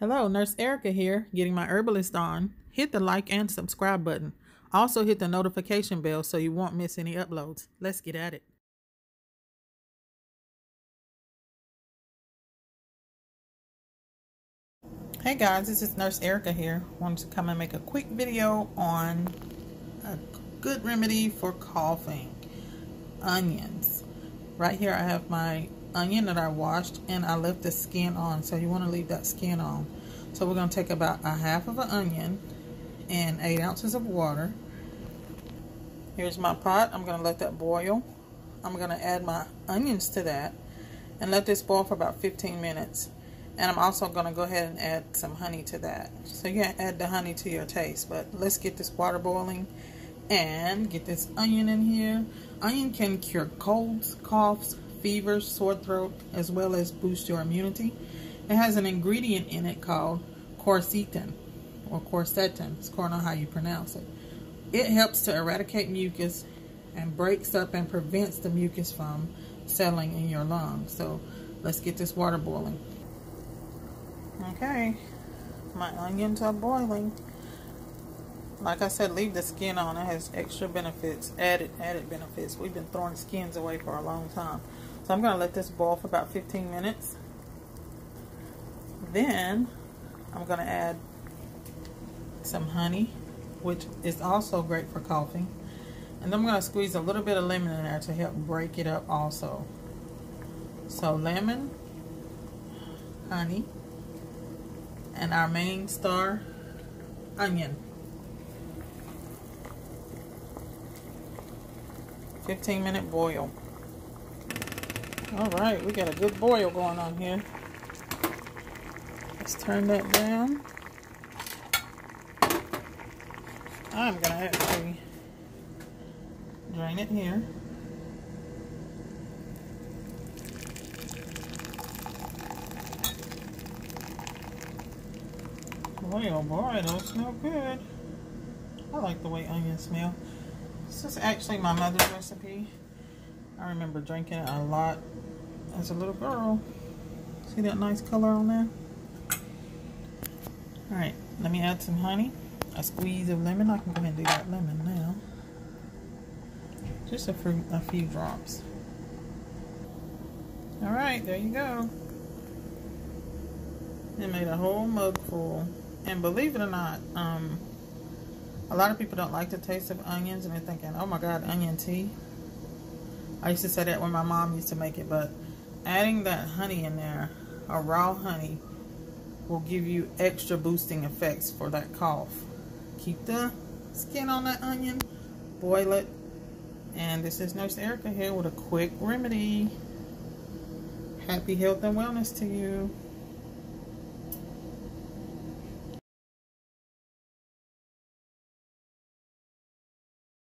Hello, Nurse Erica here, getting my herbalist on. Hit the like and subscribe button. Also hit the notification bell so you won't miss any uploads. Let's get at it. Hey guys, this is Nurse Erica here. Wanted to come and make a quick video on a good remedy for coughing. Onions. Right here I have my onion that I washed and I left the skin on, so you want to leave that skin on. So we're going to take about a half of an onion and 8 ounces of water. Here's my pot. I'm going to let that boil. I'm going to add my onions to that and let this boil for about 15 minutes. And I'm also going to go ahead and add some honey to that. So you can add the honey to your taste, but let's get this water boiling and get this onion in here. Onion can cure colds, coughs, fevers, sore throat, as well as boost your immunity. It has an ingredient in it called quercetin, or quercetin. It's according on how you pronounce it. It helps to eradicate mucus and breaks up and prevents the mucus from settling in your lungs. So let's get this water boiling. Okay, my onions are boiling. Like I said, leave the skin on. It has extra benefits, added benefits. We've been throwing skins away for a long time. So I'm going to let this boil for about 15 minutes. Then I'm going to add some honey, which is also great for coughing. And then I'm going to squeeze a little bit of lemon in there to help break it up also. So lemon, honey, and our main star, onion. 15-minute boil. Alright, we got a good boil going on here. Let's turn that down. I'm going to actually drain it here. Boy, oh boy, those smell good. I like the way onions smell. This is actually my mother's recipe. I remember drinking it a lot as a little girl. See that nice color on there? Alright, let me add some honey. A squeeze of lemon. I can go ahead and do that lemon now. Just a few drops. Alright, there you go. It made a whole mug full. And believe it or not, a lot of people don't like the taste of onions and they're thinking, oh my god, onion tea. I used to say that when my mom used to make it, but adding that honey in there, or raw honey, will give you extra boosting effects for that cough. Keep the skin on that onion, boil it, and this is Nurse Erica here with a quick remedy. Happy health and wellness to you.